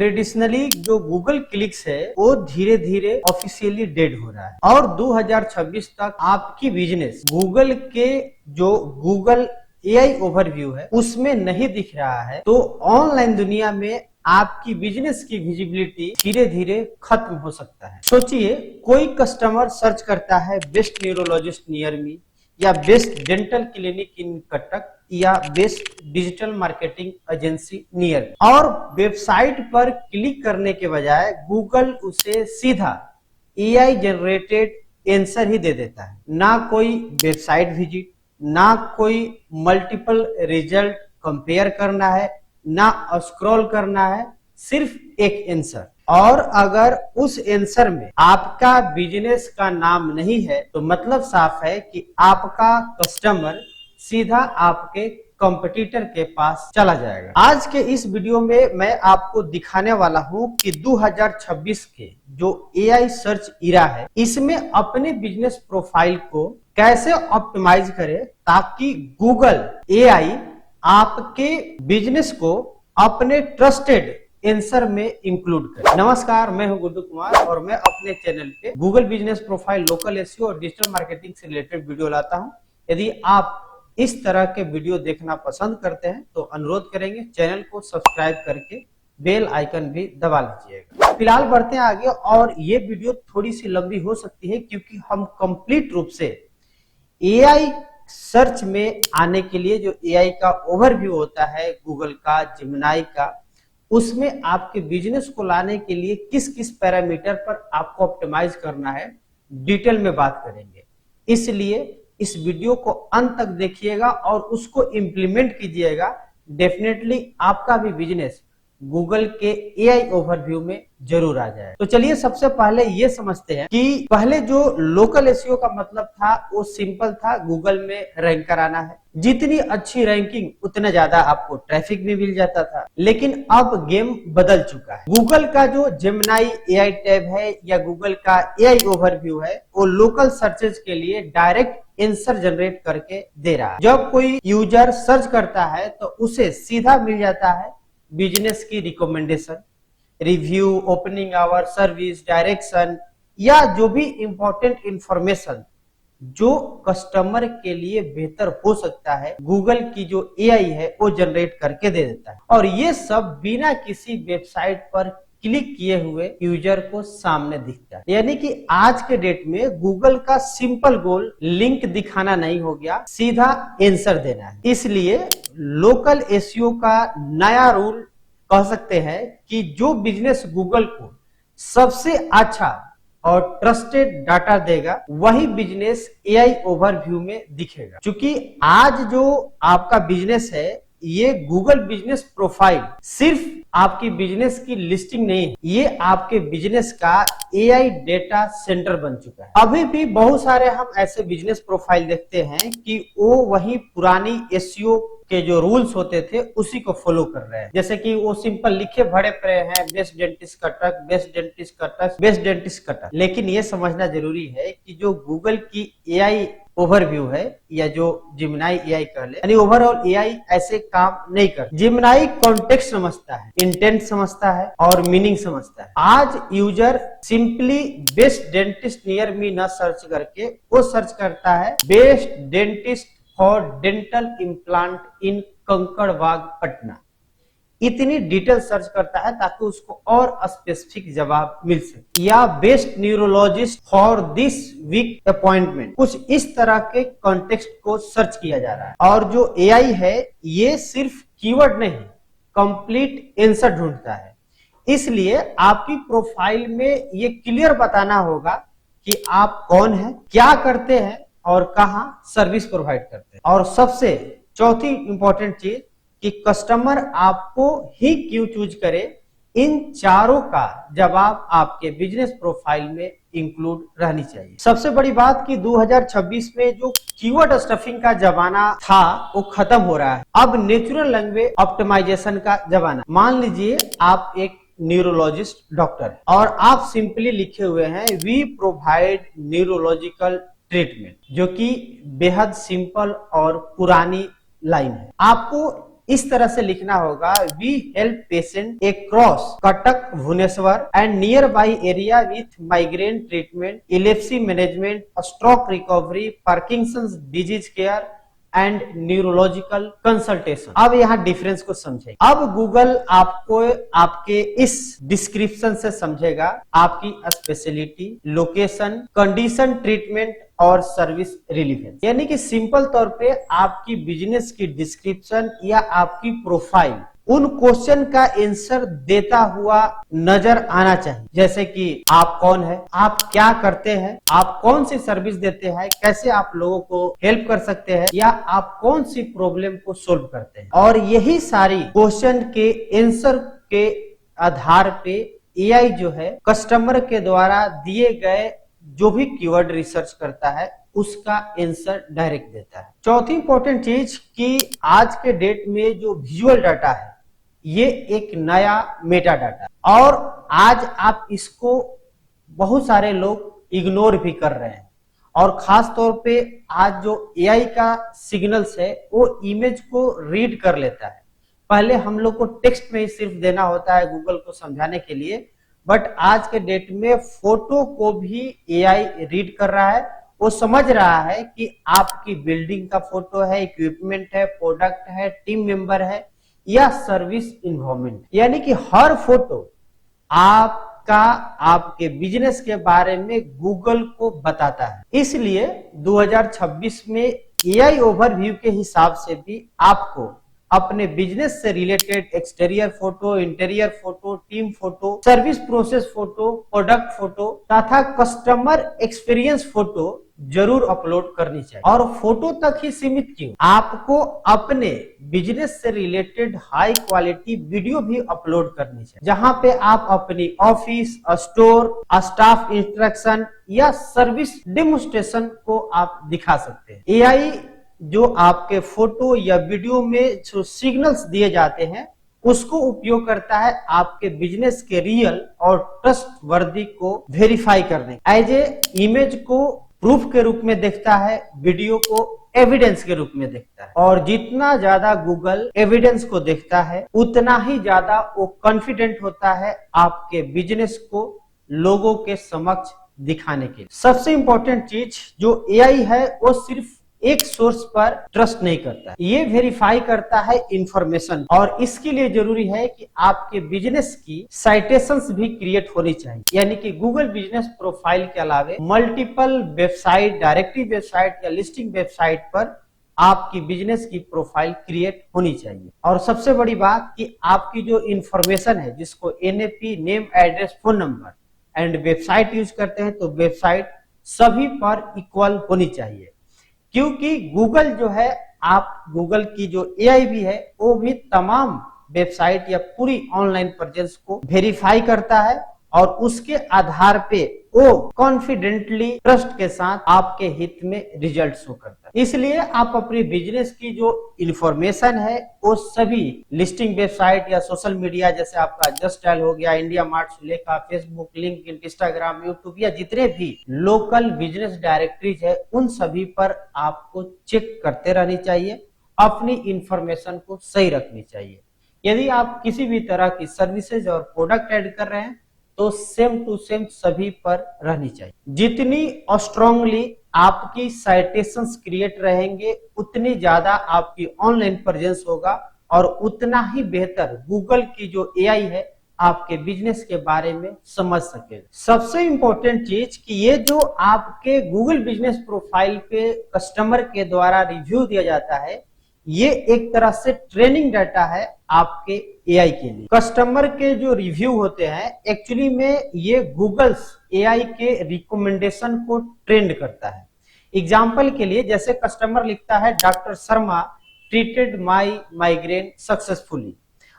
Traditionally जो Google clicks है वो धीरे धीरे ऑफिशियली डेड हो रहा है और 2026 तक आपकी बिजनेस गूगल के जो गूगल एआई ओवरव्यू है उसमें नहीं दिख रहा है, तो ऑनलाइन दुनिया में आपकी बिजनेस की विजिबिलिटी धीरे धीरे खत्म हो सकता है। सोचिए, कोई कस्टमर सर्च करता है बेस्ट न्यूरोलॉजिस्ट नियर मी या best dental clinic in Cuttack या best digital marketing agency near, और वेबसाइट पर क्लिक करने के बजाय गूगल उसे सीधा एआई जनरेटेड आंसर ही दे देता है। ना कोई वेबसाइट विजिट, ना कोई मल्टीपल रिजल्ट कंपेयर करना है, ना स्क्रॉल करना है, सिर्फ एक आंसर। और अगर उस आंसर में आपका बिजनेस का नाम नहीं है तो मतलब साफ है कि आपका कस्टमर सीधा आपके कंपटीटर के पास चला जाएगा। आज के इस वीडियो में मैं आपको दिखाने वाला हूं कि 2026 के जो एआई सर्च इरा है इसमें अपने बिजनेस प्रोफाइल को कैसे ऑप्टिमाइज करें ताकि गूगल एआई आपके बिजनेस को अपने ट्रस्टेड आंसर में इंक्लूड करें। नमस्कार, मैं हूं गुड्डू कुमार और मैं अपने चैनल पे Google business profile, local SEO और डिजिटल मार्केटिंग से रिलेटेड वीडियो लाता हूं। यदि आप इस तरह के वीडियो देखना पसंद करते हैं तो अनुरोध करेंगे चैनल को सब्सक्राइब करके बेल आइकन भी दबा लीजिएगा। फिलहाल बढ़ते हैं आगे, और ये वीडियो थोड़ी सी लंबी हो सकती है क्योंकि हम कंप्लीट रूप से एआई सर्च में आने के लिए जो एआई का ओवरव्यू होता है गूगल का, जेमिनी का, उसमें आपके बिजनेस को लाने के लिए किस किस पैरामीटर पर आपको ऑप्टिमाइज करना है डिटेल में बात करेंगे। इसलिए इस वीडियो को अंत तक देखिएगा और उसको इंप्लीमेंट कीजिएगा। डेफिनेटली आपका भी बिजनेस गूगल के एआई ओवरव्यू में जरूर आ जाए। तो चलिए सबसे पहले ये समझते हैं कि पहले जो लोकल एसईओ का मतलब था वो सिंपल था, गूगल में रैंक कराना है। जितनी अच्छी रैंकिंग उतना ज्यादा आपको ट्रैफिक भी मिल जाता था। लेकिन अब गेम बदल चुका है। गूगल का जो जेमिनी एआई टैब है या गूगल का एआई ओवरव्यू है वो लोकल सर्चेज के लिए डायरेक्ट आंसर जनरेट करके दे रहा है। जब कोई यूजर सर्च करता है तो उसे सीधा मिल जाता है बिजनेस की recommendation, review, opening hour, service, direction या जो भी इंपॉर्टेंट इंफॉर्मेशन जो कस्टमर के लिए बेहतर हो सकता है, गूगल की जो एआई है वो जनरेट करके दे देता है। और ये सब बिना किसी वेबसाइट पर क्लिक किए हुए यूजर को सामने दिखता है। यानी कि आज के डेट में गूगल का सिंपल गोल लिंक दिखाना नहीं हो गया, सीधा आंसर देना है। इसलिए लोकल एसईओ का नया रूल कह सकते हैं कि जो बिजनेस गूगल को सबसे अच्छा और ट्रस्टेड डाटा देगा वही बिजनेस एआई ओवरव्यू में दिखेगा। क्योंकि आज जो आपका बिजनेस है ये गूगल बिजनेस प्रोफाइल सिर्फ आपकी बिजनेस की लिस्टिंग नहीं है, ये आपके बिजनेस का एआई डेटा सेंटर बन चुका है। अभी भी बहुत सारे हम ऐसे बिजनेस प्रोफाइल देखते हैं कि वो वही पुरानी एसईओ के जो रूल्स होते थे उसी को फॉलो कर रहे हैं। जैसे कि वो सिंपल लिखे भरे पड़े हैं, best dentist Cuttack, best dentist Cuttack, best dentist Cuttack. लेकिन ये समझना जरूरी है कि जो गूगल की एआई ओवरव्यू है या जो जेमिनी एआई कह ले, यानी ओवरऑल एआई ऐसे काम नहीं करता। जेमिनी कॉन्टेक्स्ट समझता है, इंटेंट समझता है और मीनिंग समझता है। आज user simply best dentist near me न सर्च करके वो सर्च करता है best dentist for dental implant in Kankarbagh Patna. इतनी डिटेल सर्च करता है ताकि उसको और स्पेसिफिक जवाब मिल सके, या best neurologist for this week appointment. कुछ इस तरह के कॉन्टेक्स्ट को सर्च किया जा रहा है। और जो एआई है ये सिर्फ कीवर्ड नहीं, कंप्लीट आंसर ढूंढता है। इसलिए आपकी प्रोफाइल में ये क्लियर बताना होगा कि आप कौन है, क्या करते हैं और कहां सर्विस प्रोवाइड करते हैं। और सबसे चौथी इंपॉर्टेंट चीज कि कस्टमर आपको ही क्यों चूज करे, इन चारों का जवाब आपके बिजनेस प्रोफाइल में इंक्लूड रहनी चाहिए। सबसे बड़ी बात कि 2026 में जो कीवर्ड स्टफिंग का जमाना था वो खत्म हो रहा है। अब नेचुरल लैंग्वेज ऑप्टिमाइजेशन का जमाना। मान लीजिए आप एक न्यूरोलॉजिस्ट डॉक्टर और आप सिंपली लिखे हुए हैं वी प्रोवाइड न्यूरोलॉजिकल ट्रीटमेंट, जो कि बेहद सिंपल और पुरानी लाइन है। आपको इस तरह से लिखना होगा, we help patient across Cuttack, Bhubaneswar and near by area with migraine treatment, epilepsy management, stroke recovery, Parkinson's disease care and neurological consultation. अब यहाँ डिफरेंस को समझें। अब गूगल आपको आपके इस डिस्क्रिप्शन से समझेगा आपकी स्पेशलिटी, लोकेशन, कंडीशन, ट्रीटमेंट और सर्विस रिलीवेंस। यानी कि सिंपल तौर पे आपकी बिजनेस की डिस्क्रिप्शन या आपकी प्रोफाइल उन क्वेश्चन का आंसर देता हुआ नजर आना चाहिए, जैसे कि आप कौन है, आप क्या करते हैं, आप कौन सी सर्विस देते हैं, कैसे आप लोगों को हेल्प कर सकते हैं, या आप कौन सी प्रॉब्लम को सोल्व करते हैं। और यही सारी क्वेश्चन के आंसर के आधार पे एआई जो है कस्टमर के द्वारा दिए गए जो भी कीवर्ड रिसर्च करता है उसका आंसर डायरेक्ट देता है। चौथी इंपॉर्टेंट चीज कि आज के डेट में जो विजुअल डाटा है ये एक नया मेटा डाटा है और आज आप इसको बहुत सारे लोग इग्नोर भी कर रहे हैं। और खास तौर पे आज जो एआई का सिग्नल्स है वो इमेज को रीड कर लेता है। पहले हम लोग को टेक्स्ट में ही सिर्फ देना होता है गूगल को समझाने के लिए, बट आज के डेट में फोटो को भी एआई रीड कर रहा है। वो समझ रहा है कि आपकी बिल्डिंग का फोटो है, इक्विपमेंट है, प्रोडक्ट है, टीम मेंबर है या सर्विस इन्वायरमेंट। यानी कि हर फोटो आपका आपके बिजनेस के बारे में गूगल को बताता है। इसलिए 2026 में एआई ओवरव्यू के हिसाब से भी आपको अपने बिजनेस से related exterior photo, interior photo, team photo, service process photo, product photo तथा कस्टमर एक्सपीरियंस फोटो जरूर अपलोड करनी चाहिए। और फोटो तक ही सीमित क्यों, आपको अपने बिजनेस से रिलेटेड हाई क्वालिटी वीडियो भी अपलोड करनी चाहिए, जहां पे आप अपनी ऑफिस, स्टोर, स्टाफ इंस्ट्रक्शन या सर्विस डेमोन्स्ट्रेशन को आप दिखा सकते हैं। एआई जो आपके फोटो या वीडियो में जो सिग्नल्स दिए जाते हैं उसको उपयोग करता है आपके बिजनेस के रियल और ट्रस्ट वर्दी को वेरीफाई करने। एज ए इमेज को प्रूफ के रूप में देखता है, वीडियो को एविडेंस के रूप में देखता है। और जितना ज्यादा गूगल एविडेंस को देखता है उतना ही ज्यादा वो कॉन्फिडेंट होता है आपके बिजनेस को लोगों के समक्ष दिखाने के लिए। सबसे इंपॉर्टेंट चीज जो एआई है वो सिर्फ एक सोर्स पर ट्रस्ट नहीं करता, ये वेरीफाई करता है इंफॉर्मेशन। और इसके लिए जरूरी है कि आपके बिजनेस की साइटेशंस भी क्रिएट होनी चाहिए। यानी कि गूगल बिजनेस प्रोफाइल के अलावा मल्टीपल वेबसाइट, डायरेक्टरी वेबसाइट या लिस्टिंग वेबसाइट पर आपकी बिजनेस की प्रोफाइल क्रिएट होनी चाहिए। और सबसे बड़ी बात कि आपकी जो इंफॉर्मेशन है जिसको NAP, name, address, phone number and website use करते हैं, तो वेबसाइट सभी पर इक्वल होनी चाहिए। क्योंकि गूगल जो है, आप गूगल की जो एआई भी है वो भी तमाम वेबसाइट या पूरी ऑनलाइन प्रेजेंस को वेरीफाई करता है और उसके आधार पे वो कॉन्फिडेंटली ट्रस्ट के साथ आपके हित में रिजल्ट शो करता है। इसलिए आप अपनी बिजनेस की जो इंफॉर्मेशन है वो सभी लिस्टिंग वेबसाइट या सोशल मीडिया जैसे आपका जस्ट डायल हो गया, इंडिया मार्ट से लेकर फेसबुक, लिंक्डइन, इंस्टाग्राम, यूट्यूब या जितने भी लोकल बिजनेस डायरेक्टरीज है उन सभी पर आपको चेक करते रहनी चाहिए, अपनी इंफॉर्मेशन को सही रखनी चाहिए। यदि आप किसी भी तरह की सर्विसेज और प्रोडक्ट ऐड कर रहे हैं तो सेम टू सेम सभी पर रहनी चाहिए। जितनी स्ट्रांगली आपकी साइटेशंस क्रिएट रहेंगे उतनी ज्यादा आपकी ऑनलाइन प्रेजेंस होगा और उतना ही बेहतर गूगल की जो एआई है आपके बिजनेस के बारे में समझ सके। सबसे इंपॉर्टेंट चीज कि ये जो आपके गूगल बिजनेस प्रोफाइल पे कस्टमर के द्वारा रिव्यू दिया जाता है, ये एक तरह से ट्रेनिंग डाटा है आपके एआई के लिए। कस्टमर के जो रिव्यू होते हैं एक्चुअली में ये गूगल्स एआई के रिकमेंडेशन को ट्रेंड करता है। एग्जाम्पल के लिए जैसे कस्टमर लिखता है doctor Sharma treated my migraine successfully.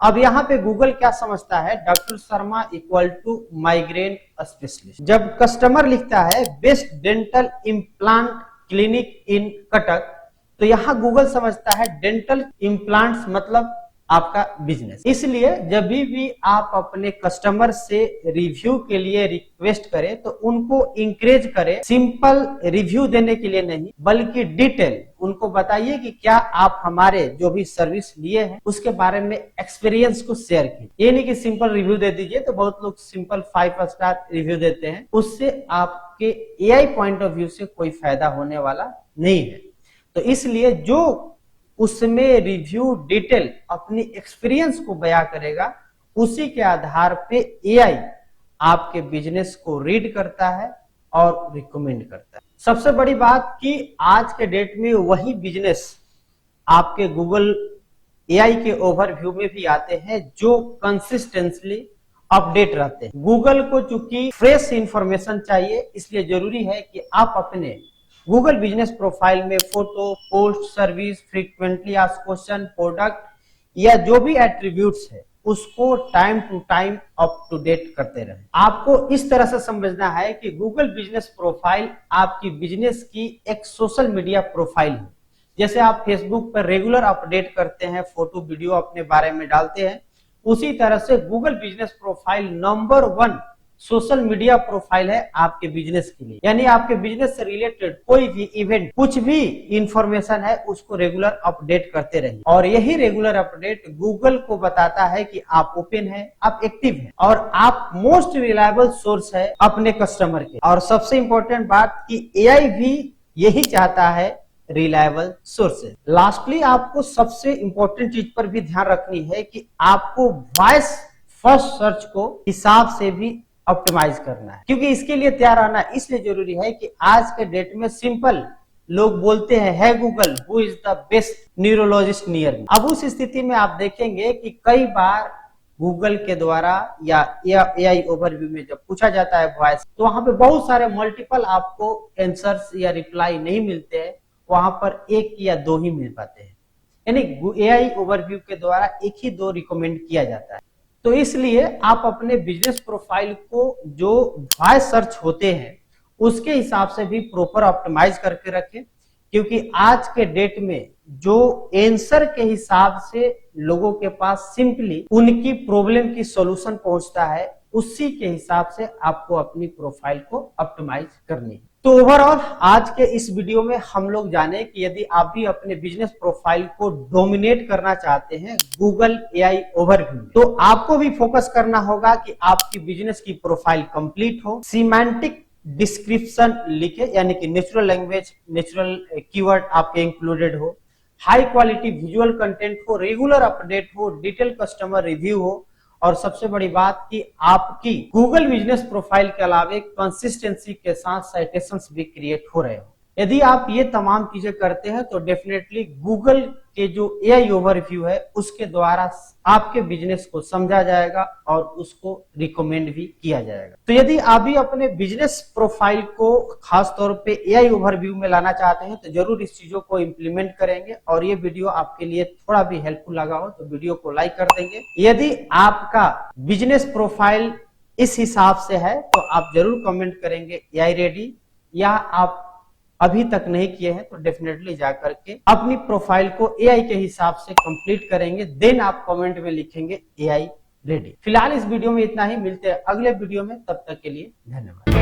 अब यहाँ पे गूगल क्या समझता है, doctor Sharma equal to migraine specialist. जब कस्टमर लिखता है best dental implant clinic in Cuttack, तो यहाँ गूगल समझता है डेंटल इम्प्लांट्स मतलब आपका बिजनेस। इसलिए जब भी आप अपने कस्टमर से रिव्यू के लिए रिक्वेस्ट करें तो उनको इंकरेज करें, सिंपल रिव्यू देने के लिए नहीं बल्कि डिटेल उनको बताइए कि क्या आप हमारे जो भी सर्विस लिए हैं उसके बारे में एक्सपीरियंस को शेयर कीजिए। ये नहीं कि सिंपल रिव्यू दे दीजिए, तो बहुत लोग सिंपल 5 स्टार रिव्यू देते हैं, उससे आपके एआई पॉइंट ऑफ व्यू से कोई फायदा होने वाला नहीं है। तो इसलिए जो उसमें रिव्यू डिटेल अपनी एक्सपीरियंस को बयां करेगा, उसी के आधार पे एआई आपके बिजनेस को रीड करता है और रिकमेंड करता है। सबसे बड़ी बात कि आज के डेट में वही बिजनेस आपके गूगल एआई के ओवरव्यू में भी आते हैं जो कंसिस्टेंटली अपडेट रहते हैं। गूगल को चूंकि फ्रेश इंफॉर्मेशन चाहिए, इसलिए जरूरी है कि आप अपने गूगल बिजनेस प्रोफाइल में photo, post, service, frequently asked question, product या जो भी एट्रीब्यूट्स है उसको time to time up to date करते रहे। आपको इस तरह से समझना है कि गूगल बिजनेस प्रोफाइल आपकी बिजनेस की एक सोशल मीडिया प्रोफाइल है। जैसे आप फेसबुक पर रेगुलर अपडेट करते हैं, फोटो वीडियो अपने बारे में डालते हैं, उसी तरह से Google business profile number 1 social media profile है आपके बिजनेस के लिए। यानी आपके बिजनेस से रिलेटेड कोई भी इवेंट, कुछ भी इंफॉर्मेशन है उसको रेगुलर अपडेट करते रहिए। और यही रेगुलर अपडेट गूगल को बताता है कि आप ओपन है, आप एक्टिव है और आप मोस्ट रिलायबल सोर्स है अपने कस्टमर के। और सबसे इंपॉर्टेंट बात कि एआई भी यही चाहता है, रिलायबल सोर्सेज। लास्टली आपको सबसे इंपॉर्टेंट चीज पर भी ध्यान रखनी है कि आपको वॉइस फर्स्ट सर्च को हिसाब से भी ऑप्टिमाइज करना है, क्योंकि इसके लिए तैयार रहना इसलिए जरूरी है कि आज के डेट में सिंपल लोग बोलते हैं, है Google who is the best neurologist near मी। अब उस स्थिति में आप देखेंगे कि कई बार गूगल के द्वारा या एआई ओवरव्यू में जब पूछा जाता है वॉइस, तो वहां पे बहुत सारे मल्टीपल आपको आंसर्स या रिप्लाई नहीं मिलते हैं, वहां पर 1 या 2 ही मिल पाते हैं। यानी एआई ओवरव्यू के द्वारा 1 ही 2 रिकमेंड किया जाता है। तो इसलिए आप अपने बिजनेस प्रोफाइल को जो वॉइस सर्च होते हैं उसके हिसाब से भी प्रॉपर ऑप्टिमाइज करके रखें, क्योंकि आज के डेट में जो आंसर के हिसाब से लोगों के पास सिंपली उनकी प्रॉब्लम की सॉल्यूशन पहुंचता है, उसी के हिसाब से आपको अपनी प्रोफाइल को ऑप्टिमाइज करनी है। तो ओवरऑल आज के इस वीडियो में हम लोग जाने कि यदि आप भी अपने बिजनेस प्रोफाइल को डोमिनेट करना चाहते हैं गूगल एआई ओवरव्यू में, तो आपको भी फोकस करना होगा कि आपकी बिजनेस की प्रोफाइल कंप्लीट हो, सिमेंटिक डिस्क्रिप्शन लिखे, यानी कि नेचुरल लैंग्वेज, नेचुरल कीवर्ड आपके इंक्लूडेड हो, हाई क्वालिटी विजुअल कंटेंट हो, रेगुलर अपडेट हो, डिटेल कस्टमर रिव्यू हो, और सबसे बड़ी बात कि आपकी गूगल बिजनेस प्रोफाइल के अलावे कंसिस्टेंसी के साथ साइटेशंस भी क्रिएट हो रहे हो। यदि आप ये तमाम चीजें करते हैं तो डेफिनेटली गूगल के जो एआई ओवरव्यू है उसके द्वारा आपके बिजनेस को समझा जाएगा और उसको रिकमेंड भी किया जाएगा। तो यदि आप भी अपने बिजनेस प्रोफाइल को खास तौर पे एआई ओवरव्यू में लाना चाहते हैं तो जरूर इस चीजों को इंप्लीमेंट करेंगे, और ये वीडियो आपके लिए थोड़ा भी हेल्पफुल लगा हो तो वीडियो को लाइक कर देंगे। यदि आपका बिजनेस प्रोफाइल इस हिसाब से है तो आप जरूर कमेंट करेंगे एआई रेडी, या आप अभी तक नहीं किए हैं तो डेफिनेटली जाकर के अपनी प्रोफाइल को एआई के हिसाब से कंप्लीट करेंगे, देन आप कमेंट में लिखेंगे एआई रेडी। फिलहाल इस वीडियो में इतना ही, मिलते हैं अगले वीडियो में, तब तक के लिए धन्यवाद।